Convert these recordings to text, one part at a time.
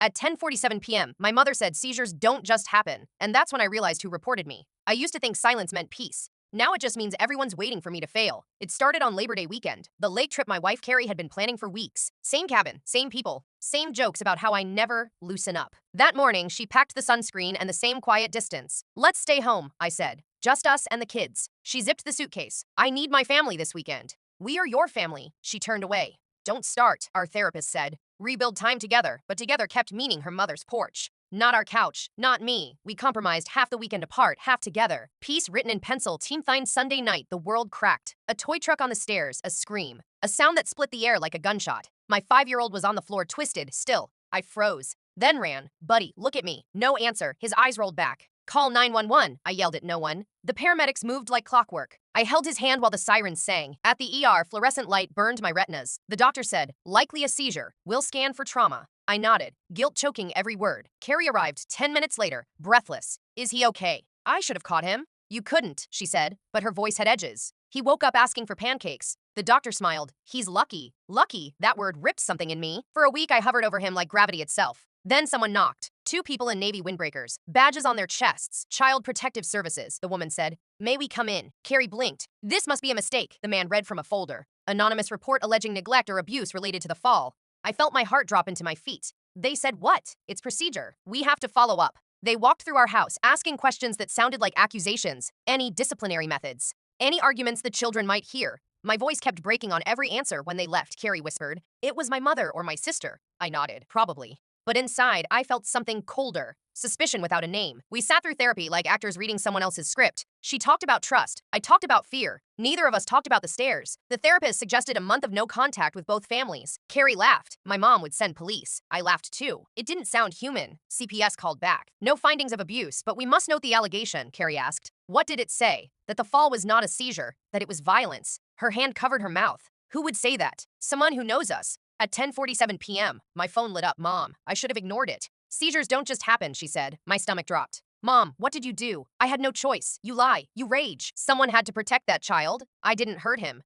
At 10:47 p.m., my mother said seizures don't just happen, and that's when I realized who reported me. I used to think silence meant peace. Now it just means everyone's waiting for me to fail. It started on Labor Day weekend, the lake trip my wife Carrie had been planning for weeks. Same cabin, same people, same jokes about how I never loosen up. That morning, she packed the sunscreen and the same quiet distance. Let's stay home, I said. Just us and the kids. She zipped the suitcase. I need my family this weekend. We are your family. She turned away. Don't start, our therapist said. Rebuild time together, but together kept meaning her mother's porch. Not our couch, not me. We compromised half the weekend apart, half together. Peace written in pencil, Team Thine Sunday night, the world cracked. A toy truck on the stairs, a scream. A sound that split the air like a gunshot. My 5-year-old was on the floor, twisted, still. I froze. Then ran. Buddy, look at me. No answer. His eyes rolled back. Call 911, I yelled at no one. The paramedics moved like clockwork. I held his hand while the sirens sang. At the ER, fluorescent light burned my retinas. The doctor said, likely a seizure. We'll scan for trauma. I nodded, guilt choking every word. Carrie arrived 10 minutes later, breathless. Is he okay? I should have caught him. You couldn't, she said, but her voice had edges. He woke up asking for pancakes. The doctor smiled. He's lucky. Lucky, that word ripped something in me. For a week, I hovered over him like gravity itself. Then someone knocked. 2 people in Navy windbreakers, badges on their chests. Child Protective Services, the woman said. May we come in? Carrie blinked. This must be a mistake, the man read from a folder. Anonymous report alleging neglect or abuse related to the fall. I felt my heart drop into my feet. They said what? It's procedure. We have to follow up. They walked through our house, asking questions that sounded like accusations. Any disciplinary methods? Any arguments the children might hear? My voice kept breaking on every answer when they left, Carrie whispered. It was my mother or my sister. I nodded. Probably. But inside, I felt something colder. Suspicion without a name. We sat through therapy like actors reading someone else's script. She talked about trust. I talked about fear. Neither of us talked about the stairs. The therapist suggested a month of no contact with both families. Carrie laughed. My mom would send police. I laughed too. It didn't sound human. CPS called back. No findings of abuse, but we must note the allegation, Carrie asked. What did it say? That the fall was not a seizure, that it was violence. Her hand covered her mouth. Who would say that? Someone who knows us. At 10:47 p.m., my phone lit up. Mom, I should have ignored it. Seizures don't just happen, she said. My stomach dropped. Mom, what did you do? I had no choice. You lie. You rage. Someone had to protect that child. I didn't hurt him.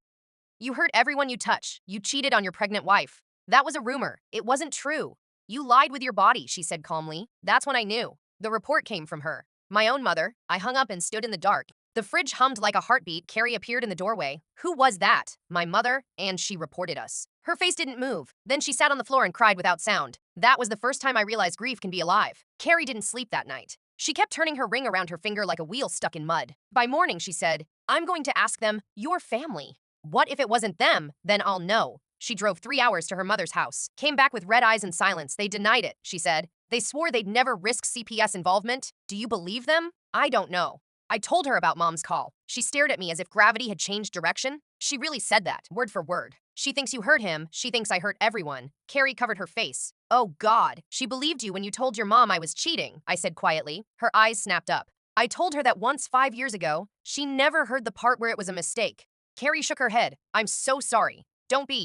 You hurt everyone you touch. You cheated on your pregnant wife. That was a rumor. It wasn't true. You lied with your body, she said calmly. That's when I knew. The report came from her. My own mother. I hung up and stood in the dark. The fridge hummed like a heartbeat. Carrie appeared in the doorway. Who was that? My mother, and she reported us. Her face didn't move. Then she sat on the floor and cried without sound. That was the first time I realized grief can be alive. Carrie didn't sleep that night. She kept turning her ring around her finger like a wheel stuck in mud. By morning, she said, I'm going to ask them, your family. What if it wasn't them? Then I'll know. She drove 3 hours to her mother's house. Came back with red eyes and silence. They denied it, she said. They swore they'd never risk CPS involvement. Do you believe them? I don't know. I told her about Mom's call. She stared at me as if gravity had changed direction. She really said that, word for word. She thinks you hurt him. She thinks I hurt everyone. Carrie covered her face. Oh, God. She believed you when you told your mom I was cheating, I said quietly. Her eyes snapped up. I told her that once 5 years ago. She never heard the part where it was a mistake. Carrie shook her head. I'm so sorry.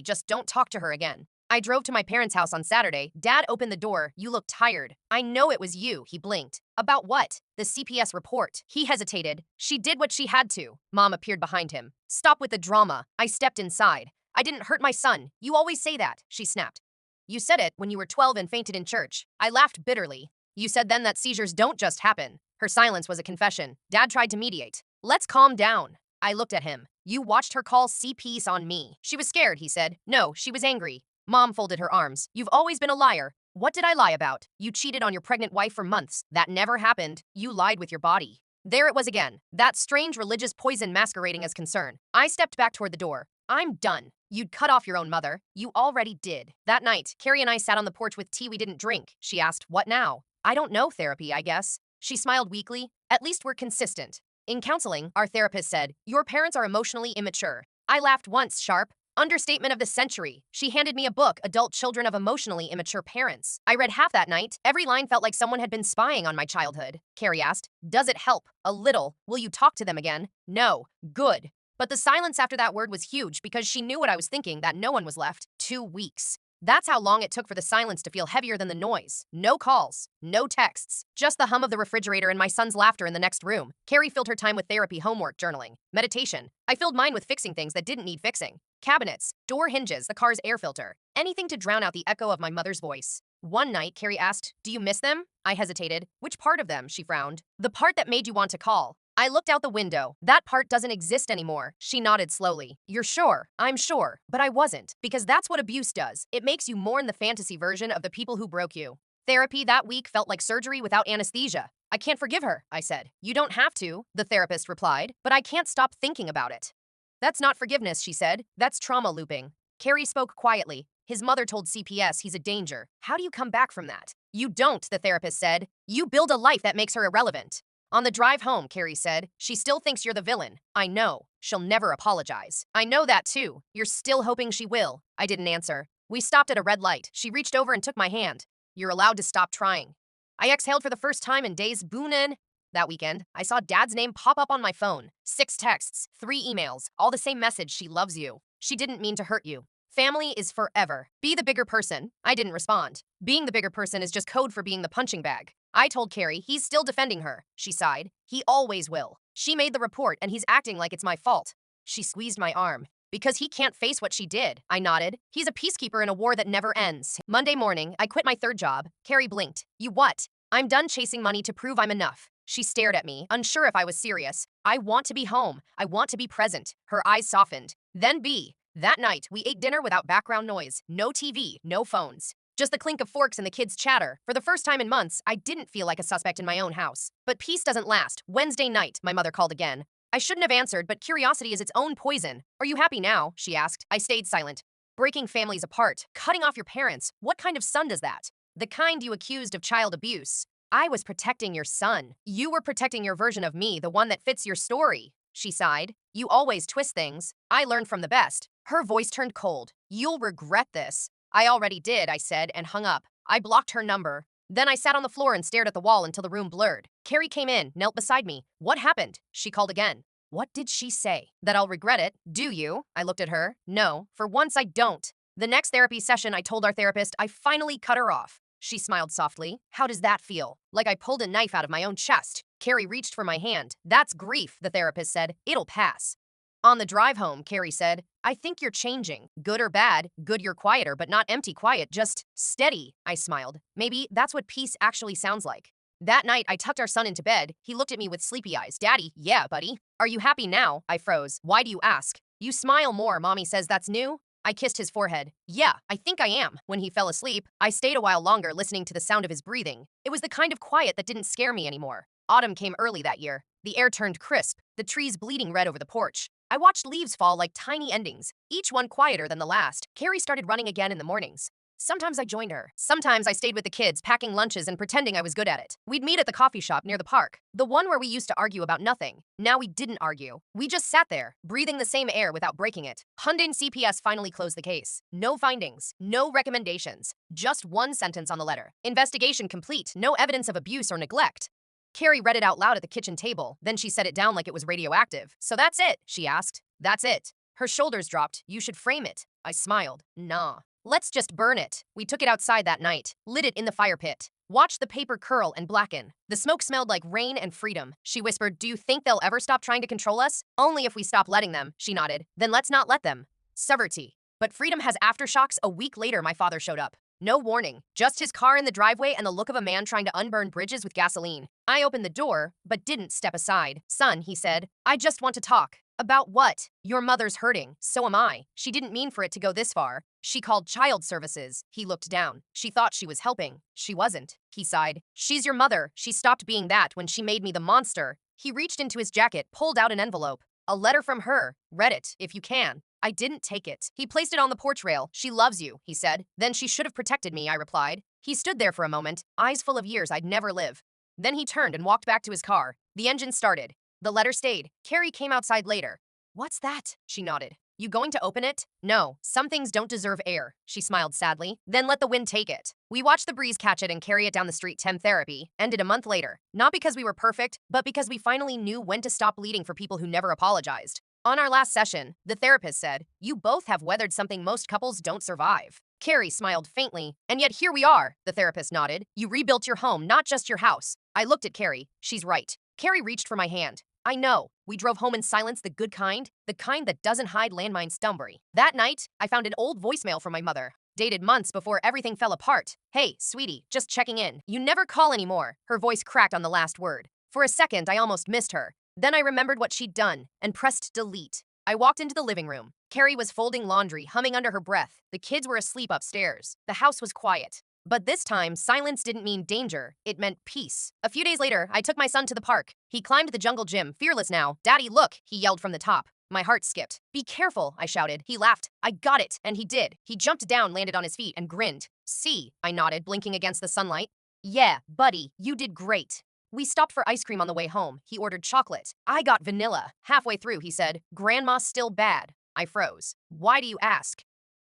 Just don't talk to her again. I drove to my parents' house on Saturday. Dad opened the door. You look tired. I know it was you, he blinked. About what? The CPS report. He hesitated. She did what she had to. Mom appeared behind him. Stop with the drama. I stepped inside. I didn't hurt my son. You always say that, she snapped. You said it when you were 12 and fainted in church. I laughed bitterly. You said then that seizures don't just happen. Her silence was a confession. Dad tried to mediate. Let's calm down. I looked at him. You watched her call CPS on me. She was scared, he said. No, she was angry. Mom folded her arms. You've always been a liar. What did I lie about? You cheated on your pregnant wife for months. That never happened. You lied with your body. There it was again. That strange religious poison masquerading as concern. I stepped back toward the door. I'm done. You'd cut off your own mother. You already did. That night, Carrie and I sat on the porch with tea we didn't drink. She asked, what now? I don't know, therapy, I guess. She smiled weakly. At least we're consistent. In counseling, our therapist said, your parents are emotionally immature. I laughed once, sharp. Understatement of the century. She handed me a book, Adult Children of Emotionally Immature Parents. I read half that night. Every line felt like someone had been spying on my childhood. Carrie asked, does it help? A little. Will you talk to them again? No. Good. But the silence after that word was huge because she knew what I was thinking, that no one was left. 2 weeks. That's how long it took for the silence to feel heavier than the noise. No calls, no texts, just the hum of the refrigerator and my son's laughter in the next room. Carrie filled her time with therapy, homework, journaling, meditation. I filled mine with fixing things that didn't need fixing. Cabinets, door hinges, the car's air filter. Anything to drown out the echo of my mother's voice. One night, Carrie asked, "Do you miss them?" I hesitated. "Which part of them?" She frowned. "The part that made you want to call." I looked out the window. "That part doesn't exist anymore." She nodded slowly. "You're sure?" "I'm sure." But I wasn't, because that's what abuse does. It makes you mourn the fantasy version of the people who broke you. Therapy that week felt like surgery without anesthesia. "I can't forgive her," I said. "You don't have to," the therapist replied, "but I can't stop thinking about it." "That's not forgiveness," she said. "That's trauma looping." Carrie spoke quietly. His mother told CPS he's a danger. "How do you come back from that?" "You don't," the therapist said. "You build a life that makes her irrelevant." On the drive home, Carrie said, "She still thinks you're the villain." "I know. She'll never apologize." "I know that too. You're still hoping she will." I didn't answer. We stopped at a red light. She reached over and took my hand. "You're allowed to stop trying." I exhaled for the first time in days. Boonin. That weekend, I saw Dad's name pop up on my phone. 6 texts, 3 emails, all the same message: "She loves you. She didn't mean to hurt you. Family is forever. Be the bigger person." I didn't respond. Being the bigger person is just code for being the punching bag. I told Carrie he's still defending her. She sighed. "He always will. She made the report and he's acting like it's my fault." She squeezed my arm. "Because he can't face what she did." I nodded. "He's a peacekeeper in a war that never ends." Monday morning, I quit my third job. Carrie blinked. "You what?" "I'm done chasing money to prove I'm enough." She stared at me, unsure if I was serious. "I want to be home. I want to be present." Her eyes softened. "Then be." That night, we ate dinner without background noise. No TV, no phones. Just the clink of forks and the kids' chatter. For the first time in months, I didn't feel like a suspect in my own house. But peace doesn't last. Wednesday night, my mother called again. I shouldn't have answered, but curiosity is its own poison. "Are you happy now?" she asked. I stayed silent. Breaking families apart, cutting off your parents. What kind of son does that? The kind you accused of child abuse. "I was protecting your son. You were protecting your version of me, the one that fits your story." She sighed. "You always twist things." I learned from the best. Her voice turned cold. "You'll regret this." "I already did," I said, and hung up. I blocked her number. Then I sat on the floor and stared at the wall until the room blurred. Carrie came in, knelt beside me. "What happened?" She called again. "What did she say?" "That I'll regret it." "Do you?" I looked at her. "No, for once I don't." The next therapy session, I told our therapist I finally cut her off. She smiled softly. "How does that feel?" "Like I pulled a knife out of my own chest." Carrie reached for my hand. "That's grief," the therapist said. "It'll pass." On the drive home, Carrie said, "I think you're changing. Good or bad. Good you're quieter, but not empty quiet, just steady." I smiled. Maybe that's what peace actually sounds like. That night, I tucked our son into bed. He looked at me with sleepy eyes. "Daddy." "Yeah, buddy." "Are you happy now?" I froze. "Why do you ask?" "You smile more. Mommy says that's new." I kissed his forehead. "Yeah, I think I am." When he fell asleep, I stayed a while longer listening to the sound of his breathing. It was the kind of quiet that didn't scare me anymore. Autumn came early that year. The air turned crisp, the trees bleeding red over the porch. I watched leaves fall like tiny endings, each one quieter than the last. Carrie started running again in the mornings. Sometimes I joined her. Sometimes I stayed with the kids, packing lunches and pretending I was good at it. We'd meet at the coffee shop near the park, the one where we used to argue about nothing. Now we didn't argue. We just sat there, breathing the same air without breaking it. Hyundai CPS finally closed the case. No findings, no recommendations, just one sentence on the letter. "Investigation complete, no evidence of abuse or neglect." Carrie read it out loud at the kitchen table. Then she set it down like it was radioactive. "So that's it?" she asked. "That's it." Her shoulders dropped. "You should frame it." I smiled. "Nah. Let's just burn it." We took it outside that night, lit it in the fire pit, watched the paper curl and blacken. The smoke smelled like rain and freedom. She whispered, "Do you think they'll ever stop trying to control us?" "Only if we stop letting them," she nodded. "Then let's not let them." Sovereignty. But freedom has aftershocks. A week later, my father showed up. No warning, just his car in the driveway and the look of a man trying to unburn bridges with gasoline. I opened the door, but didn't step aside. "Son," he said, "I just want to talk." "About what?" "Your mother's hurting. So am I. She didn't mean for it to go this far. She called child services." He looked down. "She thought she was helping. She wasn't." He sighed. "She's your mother. She stopped being that when she made me the monster." He reached into his jacket, pulled out an envelope. "A letter from her. Read it, if you can." I didn't take it. He placed it on the porch rail. "She loves you," he said. "Then she should have protected me," I replied. He stood there for a moment, eyes full of years I'd never live. Then he turned and walked back to his car. The engine started. The letter stayed. Carrie came outside later. "What's that?" she nodded. "You going to open it?" "No, some things don't deserve air." She smiled sadly. "Then let the wind take it." We watched the breeze catch it and carry it down the street. Therapy ended a month later. Not because we were perfect, but because we finally knew when to stop bleeding for people who never apologized. On our last session, the therapist said, "You both have weathered something most couples don't survive." Carrie smiled faintly. "And yet here we are," the therapist nodded. "You rebuilt your home, not just your house." I looked at Carrie. She's right. Carrie reached for my hand. "I know." We drove home in silence, the good kind, the kind that doesn't hide landmine stumbry. That night, I found an old voicemail from my mother. dated months before everything fell apart. Hey, sweetie, just checking in. You never call anymore. Her voice cracked on the last word. For a second, I almost missed her. Then I remembered what she'd done and pressed delete. I walked into the living room. Carrie was folding laundry, humming under her breath. The kids were asleep upstairs. The house was quiet. But this time, silence didn't mean danger. It meant peace. A few days later, I took my son to the park. He climbed the jungle gym, fearless now. Daddy, look, he yelled from the top. My heart skipped. Be careful, I shouted. He laughed. I got it. And he did. He jumped down, landed on his feet, and grinned. See, I nodded, blinking against the sunlight. Yeah, buddy, you did great. We stopped for ice cream on the way home. He ordered chocolate. I got vanilla. Halfway through, he said, Grandma's still bad. I froze. Why do you ask?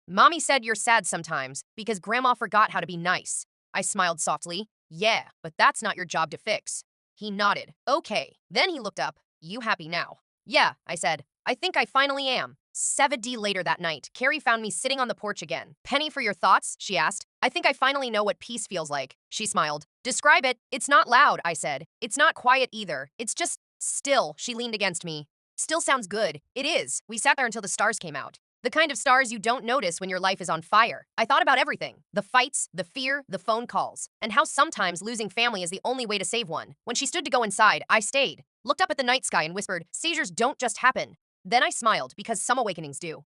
Mommy said you're sad sometimes because Grandma forgot how to be nice. I smiled softly. Yeah, but that's not your job to fix. He nodded. Okay. Then he looked up. You happy now? Yeah, I said. I think I finally am. 7D later that night, Carrie found me sitting on the porch again. Penny for your thoughts? She asked. I think I finally know what peace feels like. She smiled. Describe it. It's not loud, I said. It's not quiet either. It's just still. She leaned against me. Still sounds good. It is. We sat there until the stars came out. The kind of stars you don't notice when your life is on fire. I thought about everything. The fights, the fear, the phone calls, and how sometimes losing family is the only way to save one. When she stood to go inside, I stayed, looked up at the night sky and whispered, seizures don't just happen. Then I smiled because some awakenings do.